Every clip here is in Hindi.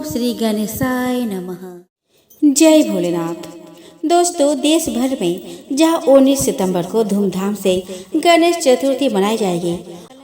श्री गणेशाय नमः। जय भोलेनाथ। दोस्तों, देश भर में जहां 19 सितंबर को धूमधाम से गणेश चतुर्थी मनाई जाएगी,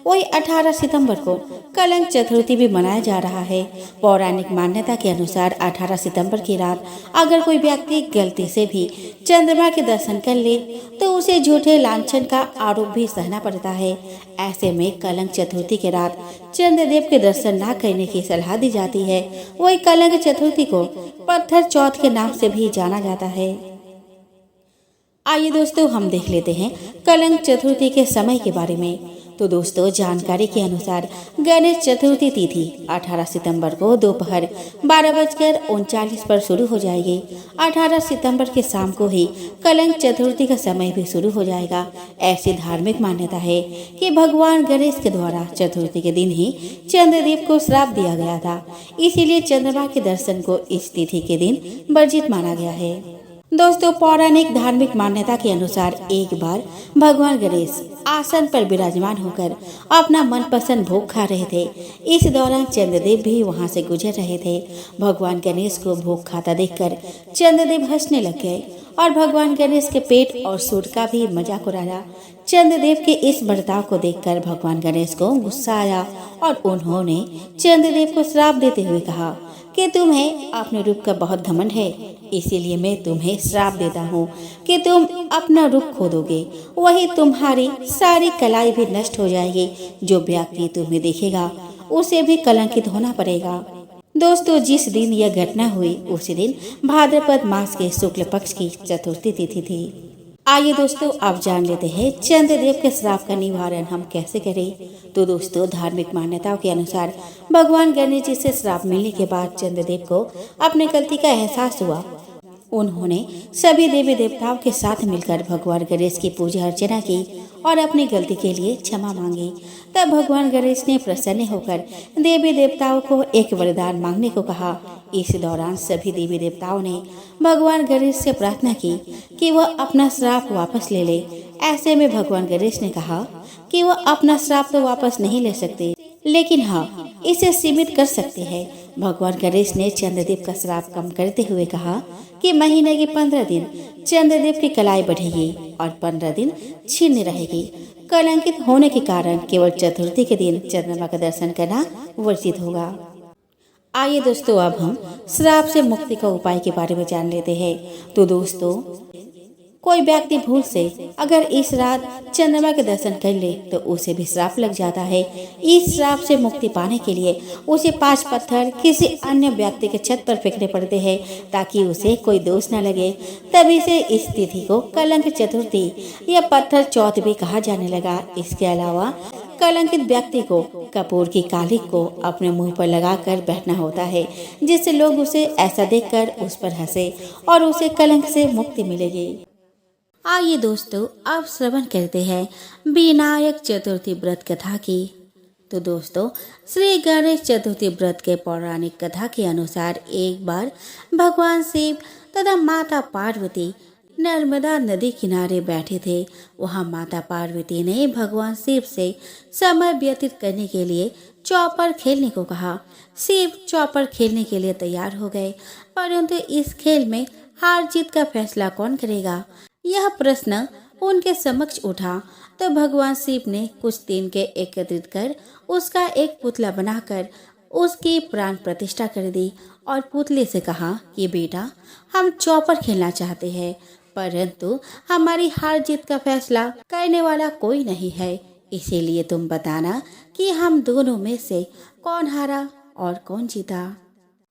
वही 18 सितंबर को कलंक चतुर्थी भी मनाया जा रहा है। पौराणिक मान्यता के अनुसार 18 सितंबर की रात अगर कोई व्यक्ति गलती से भी चंद्रमा के दर्शन कर ले तो उसे झूठे लांछन का आरोप भी सहना पड़ता है। ऐसे में कलंक चतुर्थी के रात चंद्रदेव के दर्शन न करने की सलाह दी जाती है। वही कलंक चतुर्थी को पत्थर चौथ के नाम से भी जाना जाता है। आइए दोस्तों, हम देख लेते हैं कलंक चतुर्थी के समय के बारे में। तो दोस्तों, जानकारी के अनुसार गणेश चतुर्थी तिथि 18 सितंबर को दोपहर 12:39 पर शुरू हो जाएगी। 18 सितंबर के शाम को ही कलंक चतुर्थी का समय भी शुरू हो जाएगा। ऐसी धार्मिक मान्यता है कि भगवान गणेश के द्वारा चतुर्थी के दिन ही चंद्रदेव को श्राप दिया गया था, इसीलिए चंद्रमा के दर्शन को इस तिथि के दिन वर्जित माना गया है। दोस्तों, पौराणिक धार्मिक मान्यता के अनुसार एक बार भगवान गणेश आसन पर विराजमान होकर अपना मनपसंद भोग खा रहे थे। इस दौरान चंद्रदेव भी वहां से गुजर रहे थे। भगवान गणेश को भोग खाता देखकर चंद्रदेव हंसने लग गए और भगवान गणेश के पेट और सूट का भी मजाक उड़ाया। चंद्रदेव के इस बर्ताव को देखकर भगवान गणेश को गुस्सा आया और उन्होंने चंद्रदेव को श्राप देते हुए कहा कि तुम्हें अपने रूप का बहुत घमंड है, इसीलिए मैं तुम्हें श्राप देता हूँ कि तुम अपना रूप खो दोगे। वही तुम्हारी सारी कलाई भी नष्ट हो जाएगी। जो व्यक्ति तुम्हें देखेगा उसे भी कलंकित होना पड़ेगा। दोस्तों, जिस दिन यह घटना हुई उसी दिन भाद्रपद मास के शुक्ल पक्ष की चतुर्थी तिथि थी। आइए दोस्तों, आप जान लेते हैं चंद्रदेव के श्राप का निवारण हम कैसे करें। तो दोस्तों, धार्मिक मान्यताओं के अनुसार भगवान गणेश जी से श्राप मिलने के बाद चंद्रदेव को अपनी गलती का एहसास हुआ। उन्होंने सभी देवी देवताओं के साथ मिलकर भगवान गणेश की पूजा अर्चना की और अपनी गलती के लिए क्षमा मांगी। तब भगवान गणेश ने प्रसन्न होकर देवी देवताओं को एक वरदान मांगने को कहा। इस दौरान सभी देवी देवताओं ने भगवान गणेश से प्रार्थना की कि वह अपना श्राप वापस ले ले। ऐसे में भगवान गणेश ने कहा कि वह अपना श्राप तो वापस नहीं ले सकते, लेकिन हाँ, इसे सीमित कर सकते हैं। भगवान गणेश ने चंद्रदेव का श्राप कम करते हुए कहा कि महीने के 15 दिन चंद्रदेव की कलाई बढ़ेगी और 15 दिन छिन्न रहेगी। कलंकित होने के कारण केवल चतुर्थी के दिन चंद्रमा का दर्शन करना वर्जित होगा। आइए दोस्तों, अब हम श्राप से मुक्ति का उपाय के बारे में जान लेते हैं। तो दोस्तों, कोई व्यक्ति भूल से अगर इस रात चंद्रमा के दर्शन कर ले तो उसे भी श्राप लग जाता है। इस श्राप से मुक्ति पाने के लिए उसे 5 पत्थर किसी अन्य व्यक्ति के छत पर फेंकने पड़ते हैं ताकि उसे कोई दोष न लगे। तभी से इस तिथि को कलंक चतुर्थी या पत्थर चौथ भी कहा जाने लगा। इसके अलावा कलंकित व्यक्ति को कपूर की कालिक को अपने मुंह पर लगाकर बैठना होता है, जिससे लोग उसे ऐसा देखकर उस पर हंसे और उसे कलंक से मुक्ति मिलेगी। आइए दोस्तों, अब श्रवण करते हैं विनायक चतुर्थी व्रत कथा की। तो दोस्तों, श्री गणेश चतुर्थी व्रत के पौराणिक कथा के अनुसार एक बार भगवान शिव तथा माता पार्वती नर्मदा नदी किनारे बैठे थे। वहां माता पार्वती ने भगवान शिव से समय व्यतीत करने के लिए चौपर खेलने को कहा। शिव चौपर खेलने के लिए तैयार हो गए, परंतु इस खेल में हार जीत का फैसला कौन करेगा, यह प्रश्न उनके समक्ष उठा। तो भगवान शिव ने कुछ दिन के एकत्रित कर उसका एक पुतला बनाकर उसकी प्राण प्रतिष्ठा कर दी और पुतले से कहा कि बेटा, हम चौपर खेलना चाहते हैं, परंतु हमारी हार जीत का फैसला करने वाला कोई नहीं है, इसीलिए तुम बताना कि हम दोनों में से कौन हारा और कौन जीता।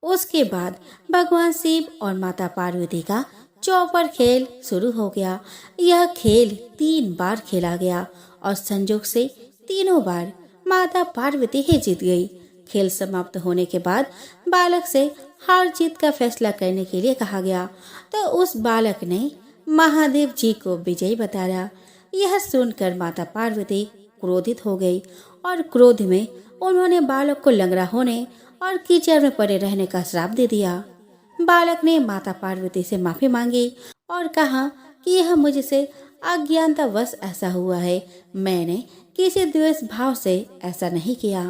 उसके बाद भगवान शिव और माता पार्वती का चौपर खेल शुरू हो गया। यह खेल 3 बार खेला गया और संजोग से तीनों बार माता पार्वती ही जीत गई। खेल समाप्त होने के बाद बालक से हार जीत का फैसला करने के लिए कहा गया, तो उस बालक ने महादेव जी को विजयी बताया। यह सुनकर माता पार्वती क्रोधित हो गई और क्रोध में उन्होंने बालक को लंगड़ा होने और कीचड़ में पड़े रहने का श्राप दे दिया। बालक ने माता पार्वती से माफी मांगी और कहा कि यह मुझसे अज्ञानतावश ऐसा हुआ है, मैंने किसी द्वेष भाव से ऐसा नहीं किया।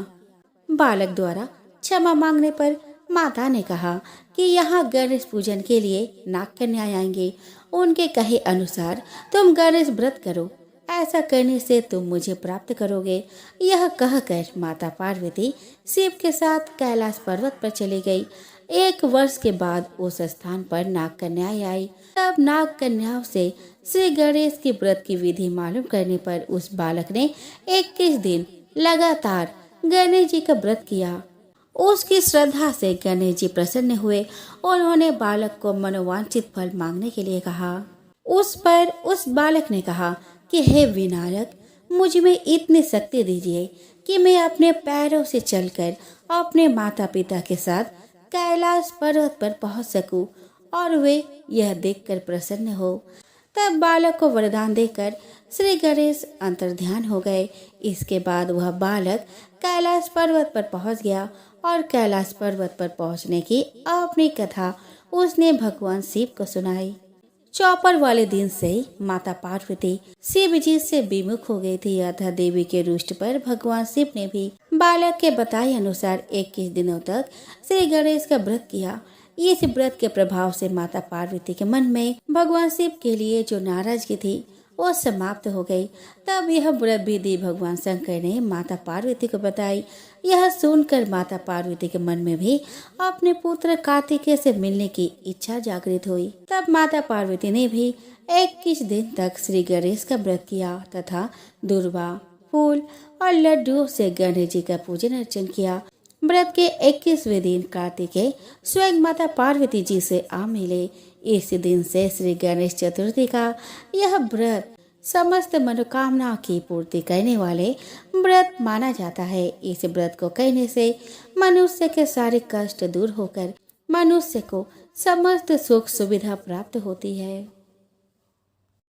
बालक द्वारा क्षमा मांगने पर माता ने कहा कि यहाँ गणेश पूजन के लिए नाग कन्या आएंगे। उनके कहे अनुसार तुम गणेश व्रत करो, ऐसा करने से तुम मुझे प्राप्त करोगे। यह कहकर माता पार्वती शिव के साथ कैलाश पर्वत पर चली गई। 1 वर्ष के बाद उस स्थान पर नाग कन्याएं आई। तब नाग कन्याओं से श्री गणेश की व्रत की विधि मालूम करने पर उस बालक ने 21 दिन लगातार गणेश जी का व्रत किया। उसकी श्रद्धा से गणेश जी प्रसन्न हुए। उन्होंने बालक को मनोवांछित फल मांगने के लिए कहा। उस पर उस बालक ने कहा कि हे विनायक, मुझ में इतनी शक्ति दीजिए कि मैं अपने पैरों से चलकर अपने माता पिता के साथ कैलाश पर्वत पर पहुंच सकूं और वे यह देखकर प्रसन्न हो। तब बालक को वरदान देकर श्री गणेश अंतर्ध्यान हो गए। इसके बाद वह बालक कैलाश पर्वत पर पहुंच गया और कैलाश पर्वत पर पहुंचने की अपनी कथा उसने भगवान शिव को सुनाई। चौपर वाले दिन से माता पार्वती शिव जी से विमुख हो गई थी, अतः देवी के रुष्ट पर भगवान शिव ने भी बालक के बताए अनुसार 21 दिनों तक श्री गणेश का व्रत किया। इस व्रत के प्रभाव से माता पार्वती के मन में भगवान शिव के लिए जो नाराजगी थी वो समाप्त हो गई। तब यह व्रत विधि भगवान शंकर ने माता पार्वती को बताई। यह सुनकर माता पार्वती के मन में भी अपने पुत्र कार्तिकेय से मिलने की इच्छा जागृत हुई। तब माता पार्वती ने भी 21 दिन तक श्री गणेश का व्रत किया तथा दुर्वा, फूल और लड्डुओं से गणेश जी का पूजन अर्चन किया। व्रत के 21वें दिन कार्तिकेय स्वयं माता पार्वती जी से आ मिले। इस दिन से श्री गणेश चतुर्थी का यह व्रत समस्त मनोकामनाओं की पूर्ति करने वाले व्रत माना जाता है। इस व्रत को करने से मनुष्य के सारे कष्ट दूर होकर मनुष्य को समस्त सुख सुविधा प्राप्त होती है।